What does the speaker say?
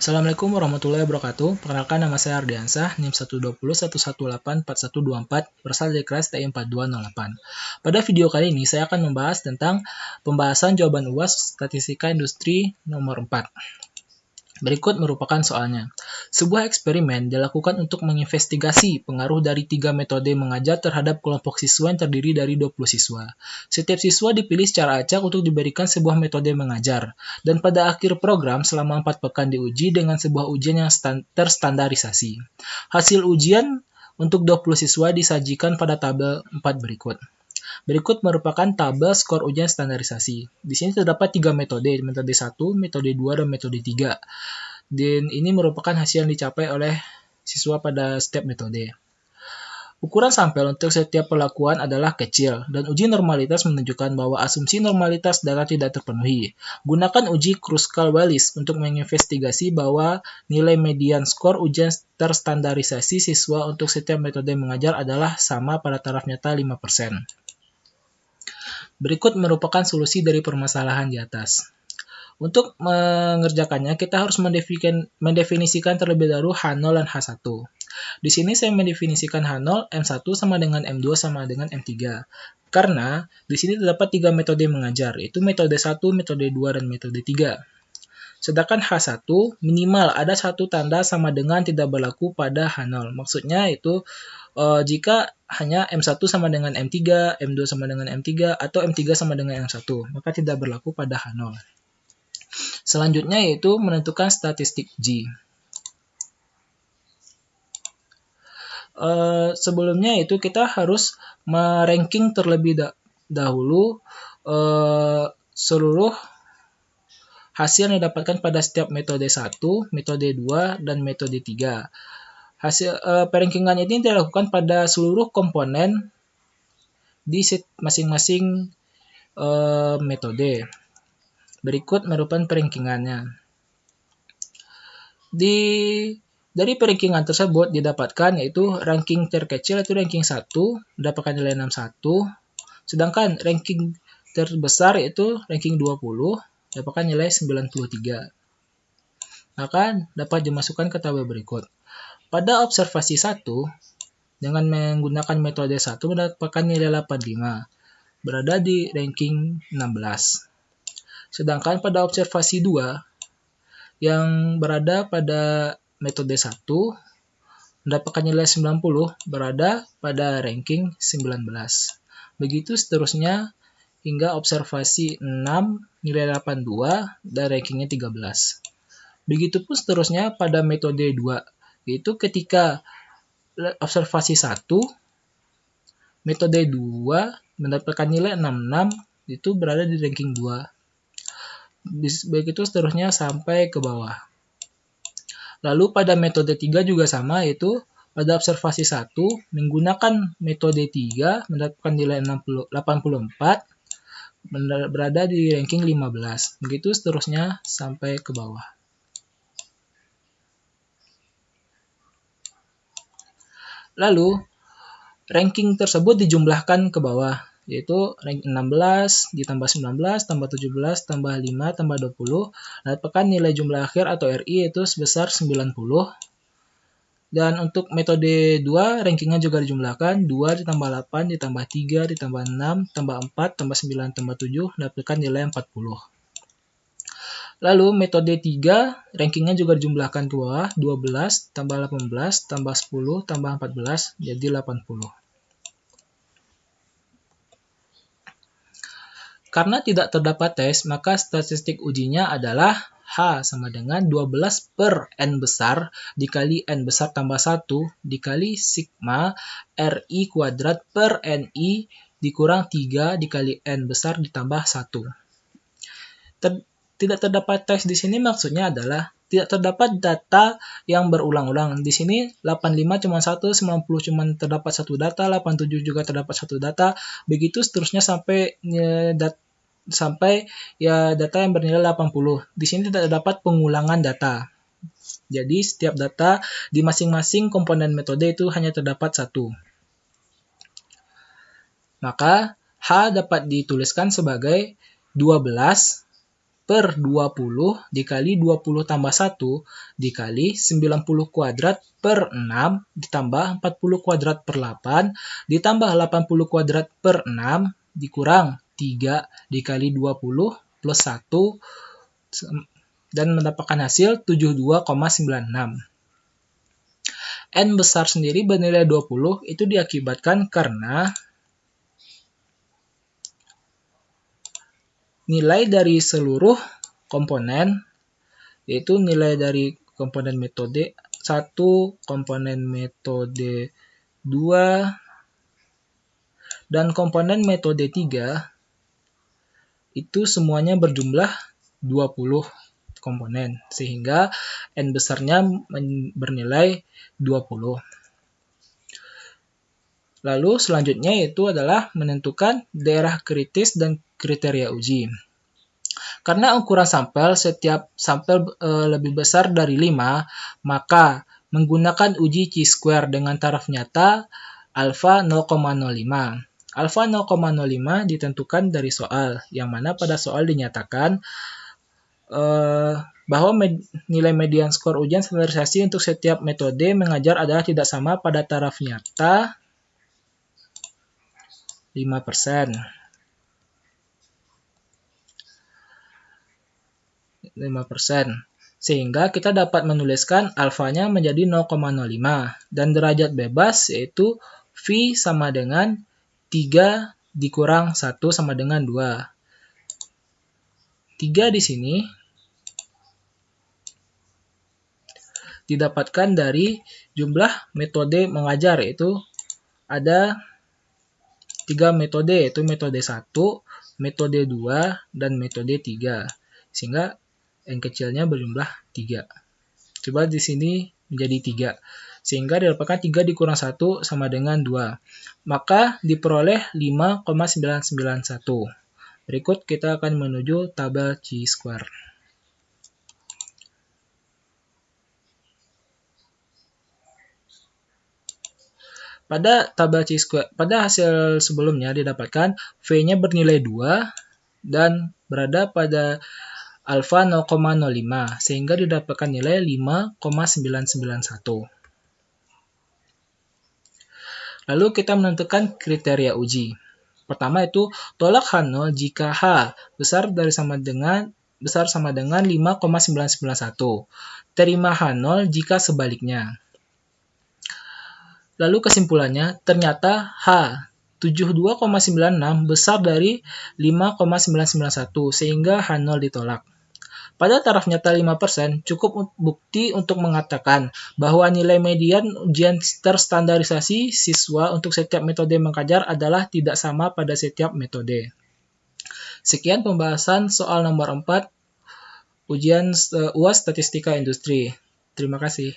Assalamualaikum warahmatullahi wabarakatuh. Perkenalkan, nama saya Ardiansah, NIM 12011184124, berasal dari kelas TI 4208. Pada video kali ini saya akan membahas tentang pembahasan jawaban UAS Statistika Industri nomor 4. Berikut merupakan soalnya. Sebuah eksperimen dilakukan untuk menginvestigasi pengaruh dari 3 metode mengajar terhadap kelompok siswa yang terdiri dari 20 siswa. Setiap siswa dipilih secara acak untuk diberikan sebuah metode mengajar, dan pada akhir program selama 4 pekan diuji dengan sebuah ujian yang terstandarisasi. Hasil ujian untuk 20 siswa disajikan pada tabel 4 berikut. Berikut merupakan tabel skor ujian standarisasi. Di sini terdapat 3 metode 1, metode 2, dan metode 3. Dan ini merupakan hasil yang dicapai oleh siswa pada setiap metode. Ukuran sampel untuk setiap perlakuan adalah kecil, dan uji normalitas menunjukkan bahwa asumsi normalitas data tidak terpenuhi. Gunakan uji Kruskal-Wallis untuk menginvestigasi bahwa nilai median skor ujian terstandarisasi siswa untuk setiap metode mengajar adalah sama pada taraf nyata 5%. Berikut merupakan solusi dari permasalahan di atas. Untuk mengerjakannya, kita harus mendefinisikan terlebih dahulu H0 dan H1. Di sini saya mendefinisikan H0, M1 sama dengan M2 sama dengan M3. Karena di sini terdapat 3 metode mengajar, yaitu metode 1, metode 2, dan metode 3. Sedangkan H1 minimal ada satu tanda sama dengan tidak berlaku pada H0. Maksudnya itu jika hanya M1 sama dengan M3, M2 sama dengan M3, atau M3 sama dengan M1, maka tidak berlaku pada H0. Selanjutnya yaitu menentukan statistik G. Sebelumnya itu kita harus meranking terlebih dahulu seluruh hasil yang didapatkan pada setiap metode 1, metode 2, dan metode 3. Hasil perankingan ini dilakukan pada seluruh komponen di masing-masing metode. Berikut merupakan perankingannya. Dari perankingan tersebut didapatkan yaitu ranking terkecil yaitu ranking 1 mendapatkan nilai 61, sedangkan ranking terbesar yaitu ranking 20 mendapatkan nilai 93. Maka dapat dimasukkan ke tabel berikut. Pada observasi 1, dengan menggunakan metode 1 mendapatkan nilai 85, berada di ranking 16. Sedangkan pada observasi 2, yang berada pada metode 1, mendapatkan nilai 90, berada pada ranking 19. Begitu seterusnya hingga observasi 6, nilai 82, dan rankingnya 13. Begitupun seterusnya pada metode 2, yaitu ketika observasi 1, metode 2 mendapatkan nilai 66, itu berada di ranking 2. Begitu seterusnya sampai ke bawah. Lalu pada metode 3 juga sama, yaitu pada observasi 1 menggunakan metode 3 mendapatkan nilai 84, berada di ranking 15. Begitu seterusnya sampai ke bawah. Lalu, ranking tersebut dijumlahkan ke bawah, yaitu ranking 16 ditambah 19 tambah 17 tambah 5 tambah 20, dapatkan nilai jumlah akhir atau RI yaitu sebesar 90. Dan untuk metode 2, rankingnya juga dijumlahkan, 2 ditambah 8 ditambah 3 ditambah 6 tambah 4 tambah 9 tambah 7, dapatkan nilai 40. Lalu metode 3, rankingnya juga dijumlahkan ke bawah, 12 tambah 18 tambah 10 tambah 14, jadi 80. Karena tidak terdapat tes, maka statistik ujinya adalah H sama dengan 12 per N besar dikali N besar tambah 1 dikali sigma RI kuadrat per NI dikurang 3 dikali N besar ditambah 1. Tidak terdapat tes di sini maksudnya adalah tidak terdapat data yang berulang-ulang. Di sini 85 cuma 1, 90 cuma terdapat satu data, 87 juga terdapat satu data, begitu seterusnya sampai data yang bernilai 80. Di sini tidak terdapat pengulangan data. Jadi setiap data di masing-masing komponen metode itu hanya terdapat satu. Maka H dapat dituliskan sebagai 12 per 20 dikali 20 tambah 1 dikali 90 kuadrat per 6 ditambah 40 kuadrat per 8 ditambah 80 kuadrat per 6 dikurang 3 dikali 20 plus 1 dan mendapatkan hasil 72,96. N besar sendiri bernilai 20 itu diakibatkan karena nilai dari seluruh komponen, yaitu nilai dari komponen metode 1, komponen metode 2, dan komponen metode 3, itu semuanya berjumlah 20 komponen, sehingga N besarnya bernilai 20. Lalu selanjutnya yaitu adalah menentukan daerah kritis dan kriteria uji. Karena ukuran sampel setiap sampel lebih besar dari 5, maka menggunakan uji chi-square dengan taraf nyata alfa 0,05. Alfa 0,05 ditentukan dari soal, yang mana pada soal dinyatakan bahwa nilai median skor ujian standarisasi untuk setiap metode mengajar adalah tidak sama pada taraf nyata 5%. 5%. Sehingga kita dapat menuliskan alfanya menjadi 0,05 dan derajat bebas yaitu V sama dengan 3 dikurang 1 sama dengan 2. 3 di sini didapatkan dari jumlah metode mengajar, yaitu ada 3 metode, yaitu metode 1, metode 2, dan metode 3. Sehingga N kecilnya berjumlah 3. Coba di sini menjadi 3. Sehingga didapatkan 3 dikurang 1 sama dengan 2. Maka diperoleh 5,991. Berikut kita akan menuju tabel chi-square. Pada tabel chi-square, pada hasil sebelumnya didapatkan V-nya bernilai 2 dan berada pada alfa 0,05 sehingga didapatkan nilai 5,991. Lalu kita menentukan kriteria uji. Pertama itu tolak H0 jika H besar sama dengan 5,991. Terima H0 jika sebaliknya. Lalu kesimpulannya, ternyata H 72,96 besar dari 5,991 sehingga H0 ditolak. Pada taraf nyata 5%, cukup bukti untuk mengatakan bahwa nilai median ujian terstandarisasi siswa untuk setiap metode mengajar adalah tidak sama pada setiap metode. Sekian pembahasan soal nomor 4, ujian UAS Statistika Industri. Terima kasih.